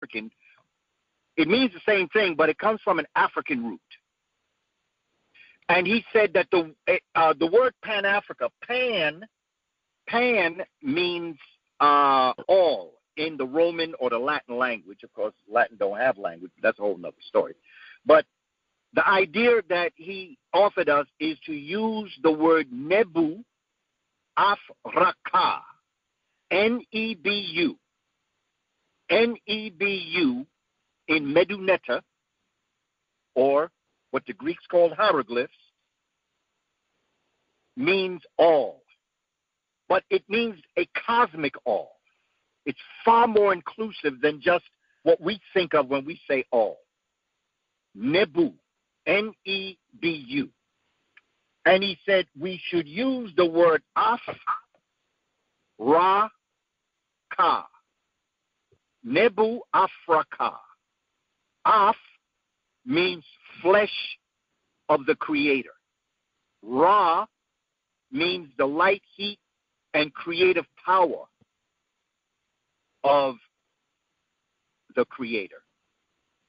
Pan-African, it means the same thing, but it comes from an African root. And he said that the word Pan-Africa, pan means all in the Roman or the Latin language. Of course, Latin don't have language. But that's a whole nother story. But the idea that he offered us is to use the word Nebu Afraka, Nebu, Nebu in Meduneta, or what the Greeks called hieroglyphs, means all. But it means a cosmic all. It's far more inclusive than just what we think of when we say all. Nebu, Nebu. And he said we should use the word Afraka. Nebu Afraka. Af means flesh of the Creator. Ra means the light, heat, and creative power of the Creator.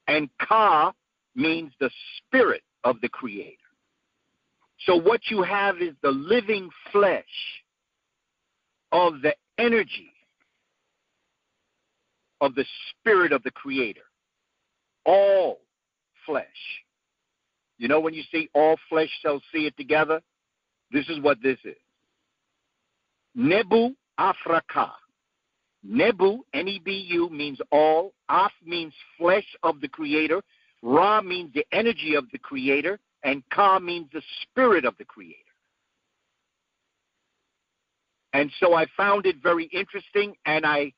And Ka means the spirit of the Creator. So what you have is the living flesh of the energy of the spirit of the Creator. All flesh. You know when you see all flesh shall see it together? This is what this is. Nebu Afraka. Nebu, N-E-B-U, means all. Af means flesh of the Creator. Ra means the energy of the Creator. And Ka means the spirit of the Creator. And so I found it very interesting, and I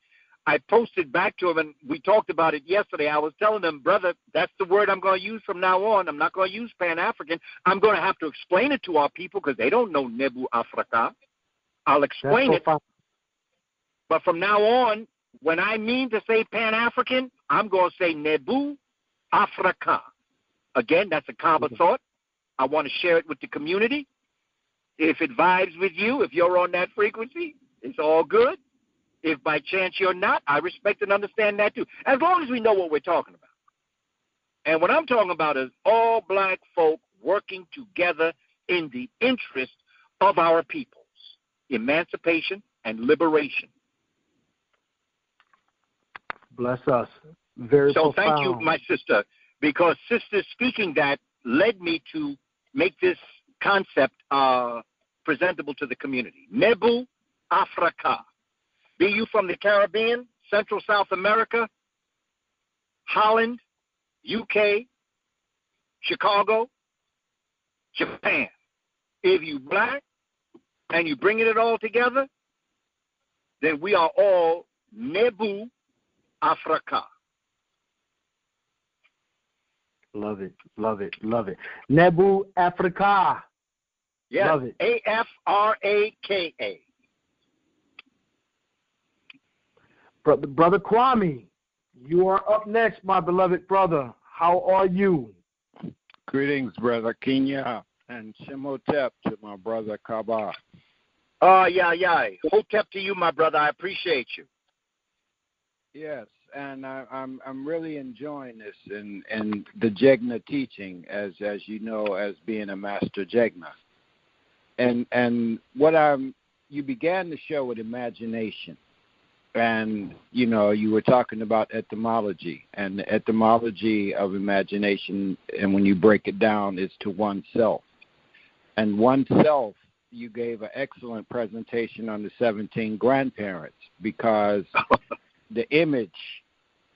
posted back to him, and we talked about it yesterday. I was telling him, brother, that's the word I'm going to use from now on. I'm not going to use Pan-African. I'm going to have to explain it to our people because they don't know Nebu Afraka. I'll explain it. But from now on, when I mean to say Pan-African, I'm going to say Nebu Afraka. Again, that's a Kaba thought. I want to share it with the community. If it vibes with you, if you're on that frequency, it's all good. If by chance you're not, I respect and understand that too. As long as we know what we're talking about. And what I'm talking about is all black folk working together in the interest of our people's emancipation and liberation. Bless us. Very so profound. Thank you, my sister, because sister speaking that led me to make this concept presentable to the community. Nebu Afraka. Be you from the Caribbean, Central South America, Holland, UK, Chicago, Japan. If you black and you bringing it all together, then we are all Nebu Afraka. Love it, love it, love it. Nebu Afraka. Yes, love it. Afraka. Brother Kwame, you are up next, my beloved brother. How are you? Greetings, Brother Kenya, and Shemotep to my brother Kaba. Yeah. Hotep to you, my brother. I appreciate you. Yes, and I'm really enjoying this and the Jegna teaching, as you know, as being a master Jegna. And what you began the show with imagination. And, you know, you were talking about etymology, and the etymology of imagination, and when you break it down, is to oneself. And oneself, you gave an excellent presentation on the 17 grandparents, because the image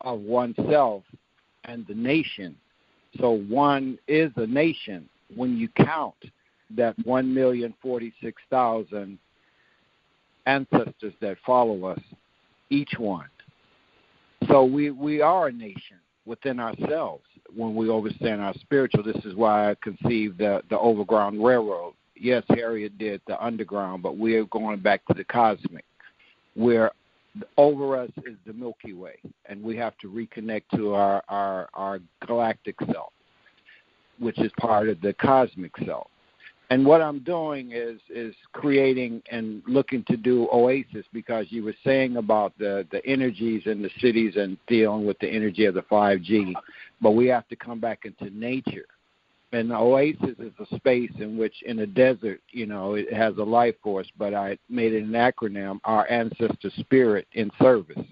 of oneself and the nation. So one is a nation when you count that 1,046,000 ancestors that follow us. Each one. So we are a nation within ourselves when we understand our spiritual. This is why I conceived the Overground Railroad. Yes, Harriet did the underground, but we're going back to the cosmic, where over us is the Milky Way, and we have to reconnect to our galactic self, which is part of the cosmic self. And what I'm doing is creating and looking to do oasis, because you were saying about the energies in the cities and dealing with the energy of the 5G, but we have to come back into nature. And the oasis is a space in which, in a desert, it has a life force, but I made it an acronym, our ancestor spirit in service,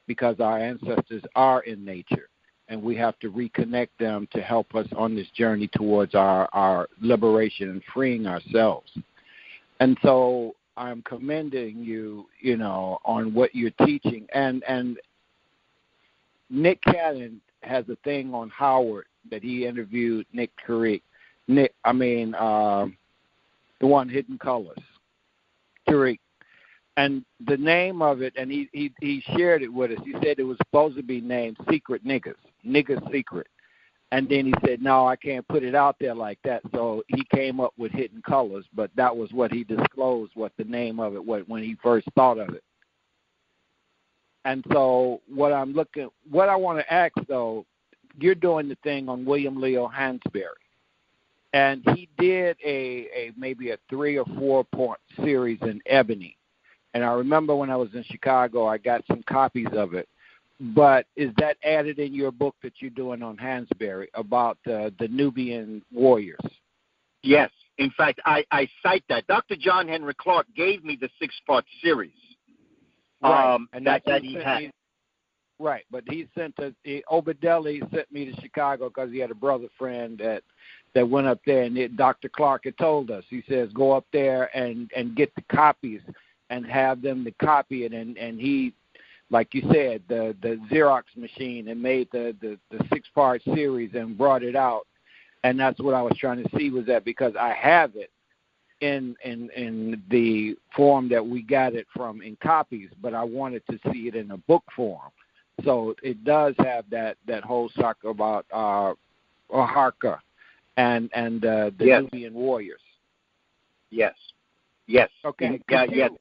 because our ancestors are in nature. And we have to reconnect them to help us on this journey towards our liberation and freeing ourselves. And so I'm commending you, on what you're teaching. And Nick Cannon has a thing on Howard that he interviewed Nick Tariq. The one Hidden Colors, Tariq. And the name of it, and he shared it with us. He said it was supposed to be named Secret Niggas Secret. And then he said, no, I can't put it out there like that. So he came up with Hidden Colors, but that was what he disclosed, what the name of it was when he first thought of it. And so what I want to ask, though, you're doing the thing on William Leo Hansberry. And he did maybe a 3 or 4 point series in Ebony. And I remember when I was in Chicago, I got some copies of it. But is that added in your book that you're doing on Hansberry about the Nubian warriors? Yes. In fact, I cite that. Dr. John Henry Clark gave me the 6-part series that he had. Right, but he sent us, Obadeli sent me to Chicago because he had a brother friend that went up there, and Dr. Clark had told us, he says, go up there and get the copies and have them to copy it, and he, like you said, the Xerox machine, and made the 6-part series and brought it out. And that's what I was trying to see, was that because I have it in the form that we got it from in copies, but I wanted to see it in a book form. So it does have that whole talk about Oaxaca and the Nubian warriors. Yes. Okay.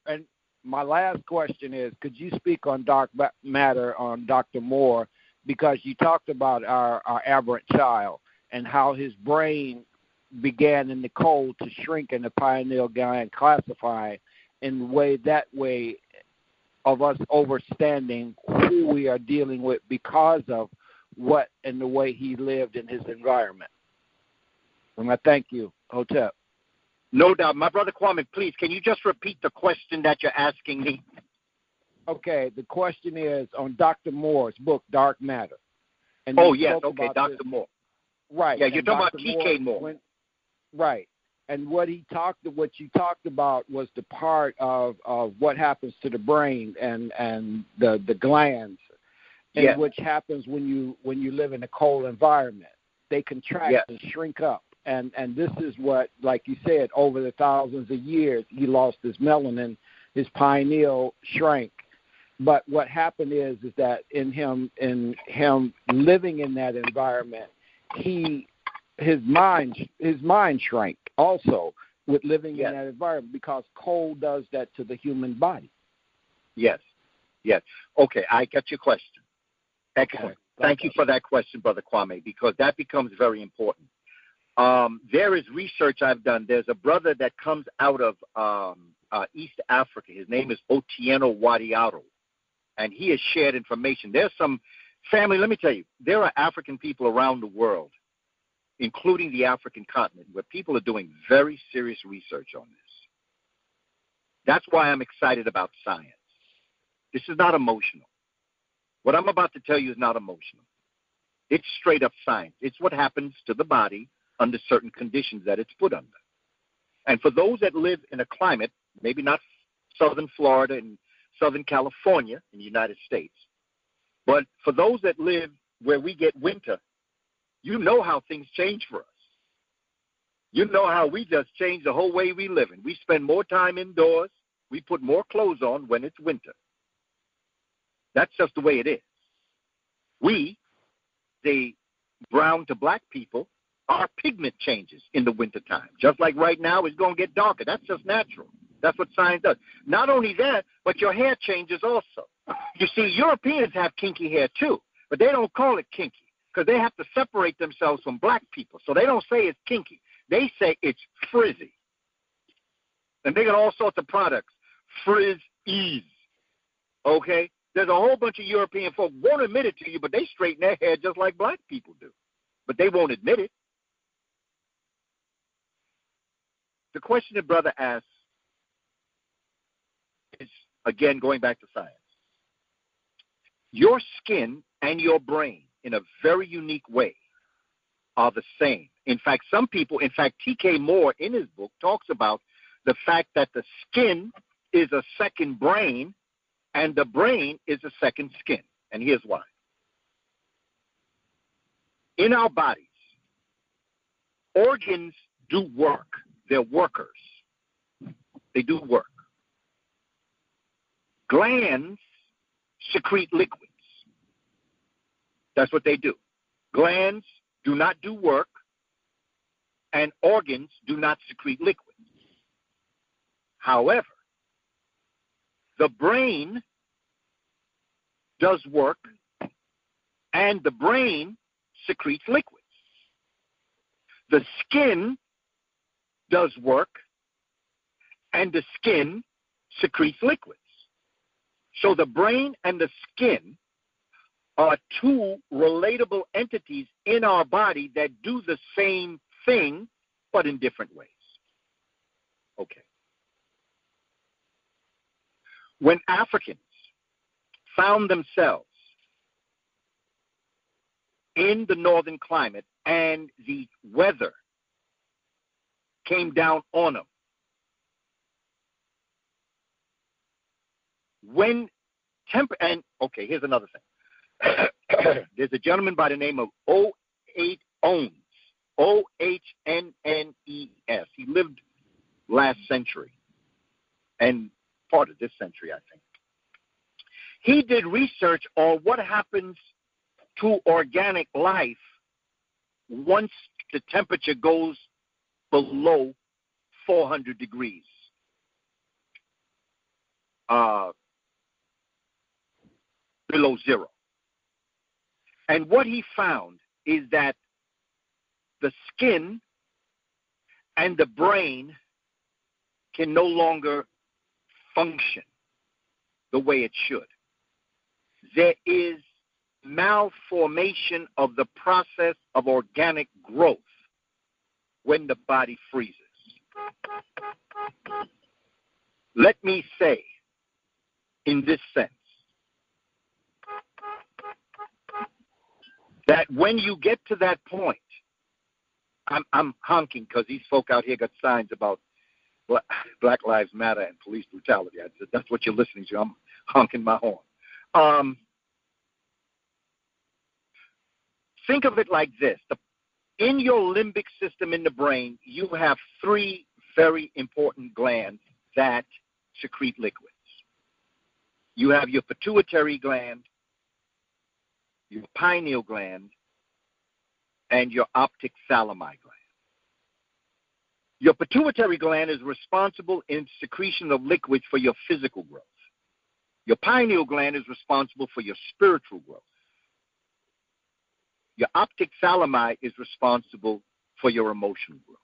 And my last question is, could you speak on dark matter on Dr. Moore, because you talked about our aberrant child and how his brain began in the cold to shrink in the pineal gland, classify in that way of us understanding who we are dealing with because of what and the way he lived in his environment. And I thank you, Hotep. No doubt. My brother Kwame, please, can you just repeat the question that you're asking me? Okay, the question is on Dr. Moore's book, Dark Matter. And Dr. Moore. Right. Yeah, you're talking about T.K. Moore. Right. And what you talked about was the part of what happens to the brain and the glands, which happens when you live in a cold environment. They contract and shrink up. And this is what, like you said, over the thousands of years, he lost his melanin, his pineal shrank. But what happened is that in him living in that environment, his mind shrank also with living in that environment, because cold does that to the human body. Yes. Okay, I got your question. Excellent. Okay. Thank you for that question, Brother Kwame, because that becomes very important. There is research I've done. There's a brother that comes out of East Africa. His name is Otieno Wadiaro, and he has shared information. There's some family, let me tell you, there are African people around the world, including the African continent, where people are doing very serious research on this. That's why I'm excited about science. This is not emotional. What I'm about to tell you is not emotional. It's straight up science. It's what happens to the body under certain conditions that it's put under. And for those that live in a climate, maybe not southern Florida and southern California in the United States, but for those that live where we get winter, you know how things change for us. You know how we just change the whole way we live. And we spend more time indoors. We put more clothes on when it's winter. That's just the way it is. We, the brown to black people, our pigment changes in the wintertime. Just like right now, it's going to get darker. That's just natural. That's what science does. Not only that, but your hair changes also. You see, Europeans have kinky hair too, but they don't call it kinky because they have to separate themselves from black people. So they don't say it's kinky. They say it's frizzy. And they got all sorts of products. Frizz-ease. Okay? There's a whole bunch of European folk won't admit it to you, but they straighten their hair just like black people do. But they won't admit it. The question the brother asks is, again, going back to science. Your skin and your brain, in a very unique way, are the same. In fact, some people, in fact, T.K. Moore in his book talks about the fact that the skin is a second brain and the brain is a second skin. And here's why. In our bodies, organs do work. They're workers. They do work. Glands secrete liquids. That's what they do. Glands do not do work, and organs do not secrete liquids. However, the brain does work, and the brain secretes liquids. The skin does work, and the skin secretes liquids. So the brain and the skin are two relatable entities in our body that do the same thing, but in different ways. Okay. When Africans found themselves in the northern climate and the weather came down on them, here's another thing. There's a gentleman by the name of O.H. Ohns, O-H-N-N-E-S. He lived last century and part of this century, I think. He did research on what happens to organic life once the temperature goes below 400 degrees. Below zero. And what he found is that the skin and the brain can no longer function the way it should. There is malformation of the process of organic growth when the body freezes. Let me say, in this sense, that when you get to that point, I'm honking because these folk out here got signs about Black Lives Matter and police brutality. I said, that's what you're listening to. I'm honking my horn. Think of it like this. In your limbic system in the brain, you have three very important glands that secrete liquids. You have your pituitary gland, your pineal gland, and your optic thalami gland. Your pituitary gland is responsible in secretion of liquids for your physical growth. Your pineal gland is responsible for your spiritual growth. Your optic thalami is responsible for your emotional growth.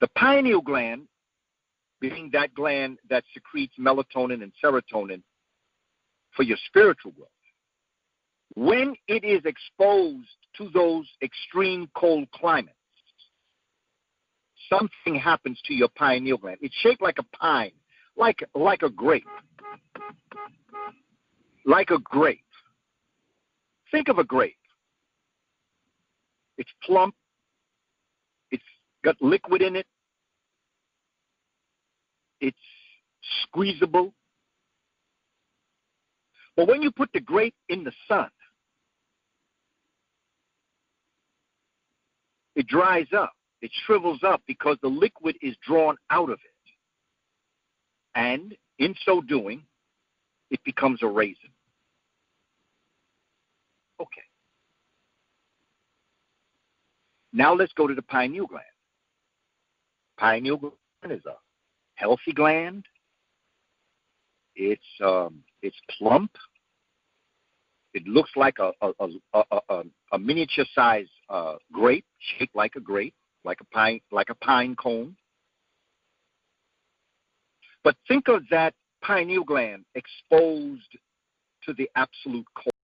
The pineal gland, being that gland that secretes melatonin and serotonin for your spiritual growth, when it is exposed to those extreme cold climates, something happens to your pineal gland. It's shaped like a pine, like a grape. Like a grape. Think of a grape. It's plump. It's got liquid in it. It's squeezable. But when you put the grape in the sun, it dries up. It shrivels up because the liquid is drawn out of it. And in so doing, it becomes a raisin. Okay. Now let's go to the pineal gland. Pineal gland is a healthy gland. It's plump. It looks like a miniature-sized grape, shaped like a grape, like a pine cone. But think of that pineal gland exposed to the absolute cold.